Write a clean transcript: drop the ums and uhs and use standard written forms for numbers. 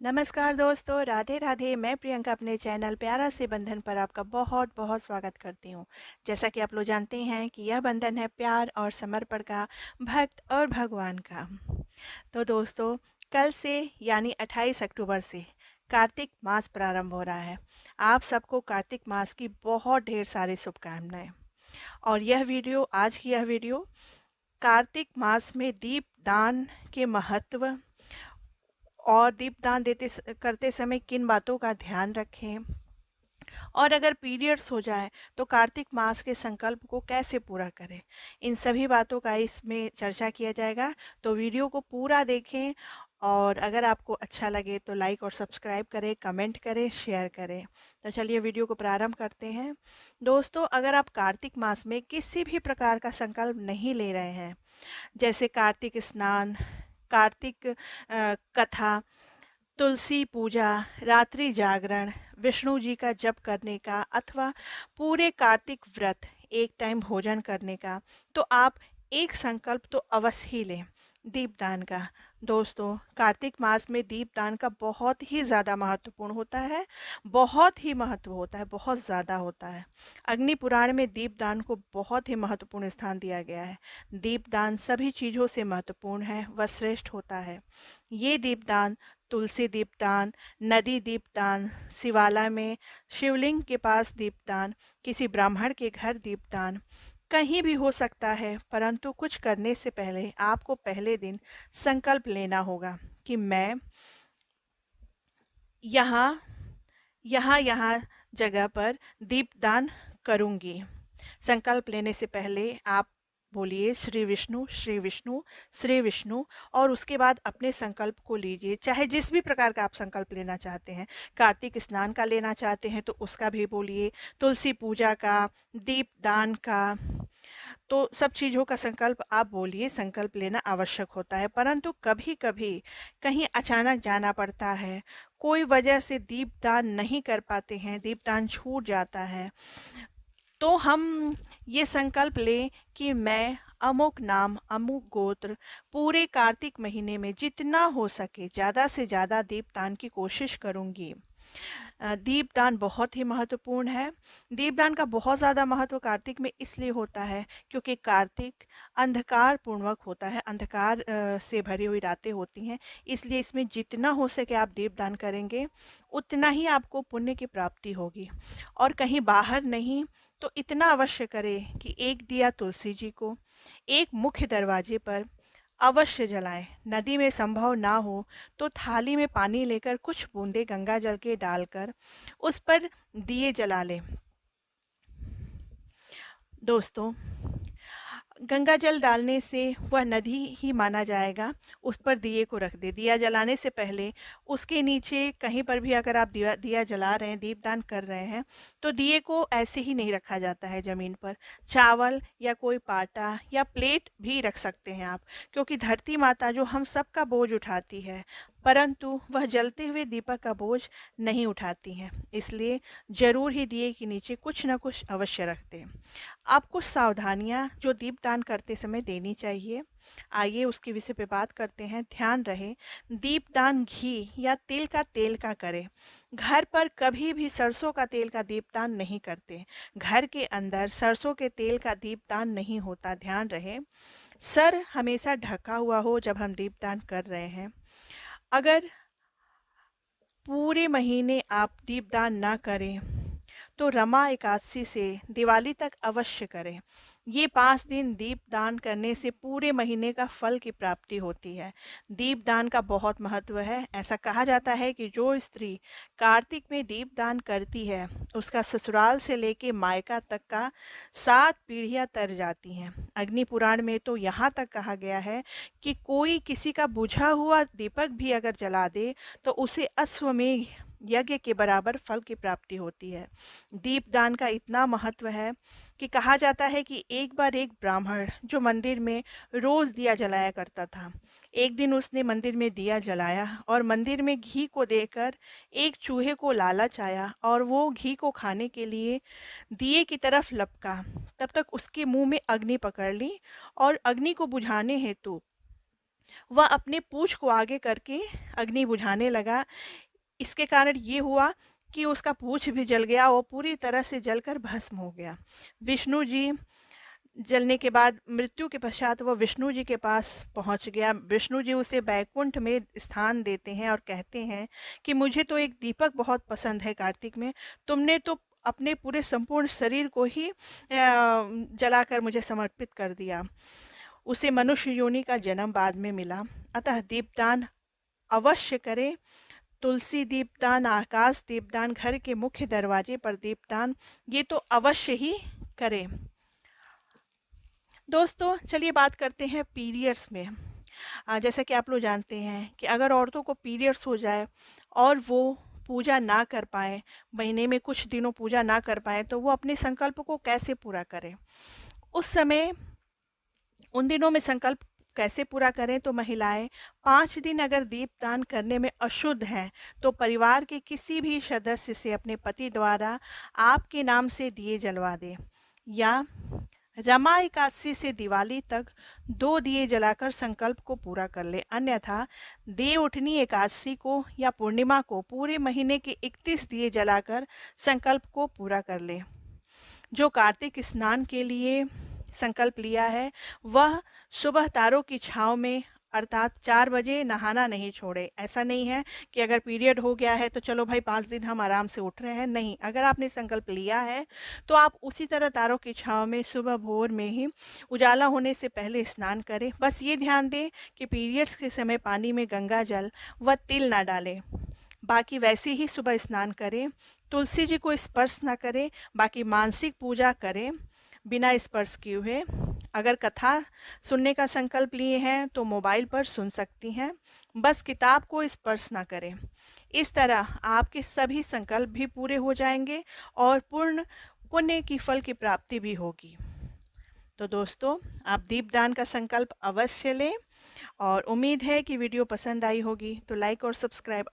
नमस्कार दोस्तों, राधे राधे। मैं प्रियंका अपने चैनल प्यारा से बंधन पर आपका बहुत बहुत स्वागत करती हूँ। जैसा कि आप लोग जानते हैं कि यह बंधन है प्यार और समर्पण का, भक्त और भगवान का। तो दोस्तों, कल से यानी 28 अक्टूबर से कार्तिक मास प्रारंभ हो रहा है। आप सबको कार्तिक मास की बहुत ढेर सारी शुभकामनाएं। और यह वीडियो कार्तिक मास में दीप दान के महत्व और दीपदान करते समय किन बातों का ध्यान रखें, और अगर पीरियड्स हो जाए तो कार्तिक मास के संकल्प को कैसे पूरा करें, इन सभी बातों का इसमें चर्चा किया जाएगा। तो वीडियो को पूरा देखें और अगर आपको अच्छा लगे तो लाइक और सब्सक्राइब करें, कमेंट करें, शेयर करें। तो चलिए वीडियो को प्रारंभ करते हैं। दोस्तों, अगर आप कार्तिक मास में किसी भी प्रकार का संकल्प नहीं ले रहे हैं, जैसे कार्तिक स्नान, कार्तिक कथा, तुलसी पूजा, रात्रि जागरण, विष्णु जी का जप करने का अथवा पूरे कार्तिक व्रत, एक टाइम भोजन करने का, तो आप एक संकल्प तो अवश्य ही लें, दीपदान का। दोस्तों, कार्तिक मास में दीपदान का बहुत ही ज़्यादा महत्वपूर्ण होता है, बहुत ही महत्व होता है, बहुत ज़्यादा होता है। अग्नि पुराण में दीपदान को बहुत ही महत्वपूर्ण स्थान दिया गया है। दीपदान सभी चीज़ों से महत्वपूर्ण है, वह श्रेष्ठ होता है। ये दीपदान तुलसी दीपदान, नदी दीपदान, शिवालय में शिवलिंग के पास दीपदान, किसी ब्राह्मण के घर दीपदान, कहीं भी हो सकता है। परंतु कुछ करने से पहले आपको पहले दिन संकल्प लेना होगा कि मैं यहाँ यहाँ यहाँ जगह पर दीपदान करूंगी। संकल्प लेने से पहले आप बोलिए श्री विष्णु, श्री विष्णु, श्री विष्णु, और उसके बाद अपने संकल्प को लीजिए, चाहे जिस भी प्रकार का आप संकल्प लेना चाहते हैं। कार्तिक स्नान का लेना चाहते हैं तो उसका भी बोलिए, तुलसी पूजा का, दीप दान का, तो सब चीज़ों का संकल्प आप बोलिए। संकल्प लेना आवश्यक होता है, परंतु कभी कभी कहीं अचानक जाना पड़ता है, कोई वजह से दीपदान नहीं कर पाते हैं, दीपदान छूट जाता है, तो हम ये संकल्प लें कि मैं अमुक नाम, अमुक गोत्र, पूरे कार्तिक महीने में जितना हो सके ज़्यादा से ज़्यादा दीपदान की कोशिश करूंगी। दीपदान बहुत ही महत्वपूर्ण है। दीपदान का बहुत ज़्यादा महत्व कार्तिक में इसलिए होता है क्योंकि कार्तिक अंधकार पूर्वक होता है, अंधकार से भरी हुई रातें होती हैं। इसलिए इसमें जितना हो सके आप दीपदान करेंगे, उतना ही आपको पुण्य की प्राप्ति होगी। और कहीं बाहर नहीं तो इतना अवश्य करें कि एक दिया तुलसी जी को एक मुख्य दरवाजे पर अवश्य जलाएं। नदी में संभव ना हो तो थाली में पानी लेकर कुछ बूंदे गंगा जल के डालकर उस पर दिए जला लें। दोस्तों, गंगा जल डालने से वह नदी ही माना जाएगा। उस पर दिए को रख दे। दिया जलाने से पहले उसके नीचे कहीं पर भी अगर आप दिया दिया जला रहे हैं, दीपदान कर रहे हैं, तो दिए को ऐसे ही नहीं रखा जाता है जमीन पर। चावल या कोई पाटा या प्लेट भी रख सकते हैं आप, क्योंकि धरती माता जो हम सबका बोझ उठाती है, परंतु वह जलते हुए दीपक का बोझ नहीं उठाती हैं। इसलिए जरूर ही दिए के नीचे कुछ न कुछ अवश्य रख दें। आप कुछ सावधानियां जो दीपदान करते समय देनी चाहिए, आइए उसके विषय पे बात करते हैं। ध्यान रहे, दीपदान घी या तेल का करें। घर पर कभी भी सरसों का तेल का दीपदान नहीं करते। घर के अंदर सरसों के तेल का दीपदान नहीं होता, ध्यान रहे। सर हमेशा ढका हुआ हो जब हम दीपदान कर रहे हैं। अगर पूरे महीने आप दीपदान ना करें तो रमा एकादशी से दिवाली तक अवश्य करें। ये 5 दिन दीप दान करने से पूरे महीने का फल की प्राप्ति होती है। दीप दान का बहुत महत्व है। ऐसा कहा जाता है कि जो स्त्री कार्तिक में दीप दान करती है, उसका ससुराल से लेके मायका तक का 7 पीढ़ियां तर जाती हैं। अग्नि पुराण में तो यहाँ तक कहा गया है कि कोई किसी का बुझा हुआ दीपक भी अगर जला दे तो उसे अश्वमेध यज्ञ के बराबर फल की प्राप्ति होती है। दीपदान का इतना महत्व है कि कहा जाता है कि एक बार एक ब्राह्मण जो मंदिर में रोज दिया जलाया करता था, एक दिन उसने मंदिर में दिया जलाया और मंदिर में घी को देकर एक चूहे को लालच आया और वो घी को खाने के लिए दिए की तरफ लपका। तब तक उसके मुंह में अग्नि पकड़ ली और अग्नि को बुझाने हेतु वह अपने पूंछ को आगे करके अग्नि बुझाने लगा। इसके कारण ये हुआ कि उसका पूंछ भी जल गया और पूरी तरह से जलकर भस्म हो गया। विष्णु जी जलने के बाद, मृत्यु के पश्चात, वह विष्णु जी के पास पहुंच गया। विष्णु जी उसे बैकुंठ में स्थान देते हैं और कहते हैं कि मुझे तो एक दीपक बहुत पसंद है कार्तिक में, तुमने तो अपने पूरे संपूर्ण शरीर को ही जलाकर मुझे समर्पित कर दिया। उसे मनुष्य योनि का जन्म बाद में मिला। अतः दीपदान अवश्य करें। तुलसी दीपदान, आकाश दीपदान, घर के मुख्य दरवाजे पर दीपदान, ये तो अवश्य ही करें। दोस्तों चलिए बात करते हैं पीरियड्स में। जैसा कि आप लोग जानते हैं कि अगर औरतों को पीरियड्स हो जाए और वो पूजा ना कर पाए, महीने में कुछ दिनों पूजा ना कर पाए, तो वो अपने संकल्प को कैसे पूरा करें। उस समय, उन दिनों में संकल्प कैसे पूरा करें, तो महिलाएं 5 दिन अगर दीपदान करने में अशुद्ध हैं तो परिवार के किसी भी सदस्य से अपने पति द्वारा आपके नाम से दिए जलवा दें, या रमा एकादशी से दिवाली तक 2 दिए जलाकर संकल्प को पूरा कर ले। अन्यथा देव उठनी एकादशी को या पूर्णिमा को पूरे महीने के 31 दिए जलाकर संकल्प को पूरा कर ले। जो कार्तिक स्नान के लिए संकल्प लिया है वह सुबह तारों की छांव में अर्थात 4 बजे नहाना नहीं छोड़े। ऐसा नहीं है कि अगर पीरियड हो गया है तो चलो भाई 5 दिन हम आराम से उठ रहे हैं, नहीं। अगर आपने संकल्प लिया है तो आप उसी तरह तारों की छांव में सुबह भोर में ही उजाला होने से पहले स्नान करें। बस ये ध्यान दें कि पीरियड्स के समय पानी में गंगा जल व तिल ना डालें। बाकी वैसे ही सुबह स्नान करें, तुलसी जी को स्पर्श ना करें। बाकी मानसिक पूजा करें बिना स्पर्श किए हुए। अगर कथा सुनने का संकल्प लिए हैं तो मोबाइल पर सुन सकती हैं, बस किताब को स्पर्श ना करें। इस तरह आपके सभी संकल्प भी पूरे हो जाएंगे और पूर्ण पुण्य की फल की प्राप्ति भी होगी। तो दोस्तों, आप दीपदान का संकल्प अवश्य लें और उम्मीद है कि वीडियो पसंद आई होगी, तो लाइक और सब्सक्राइब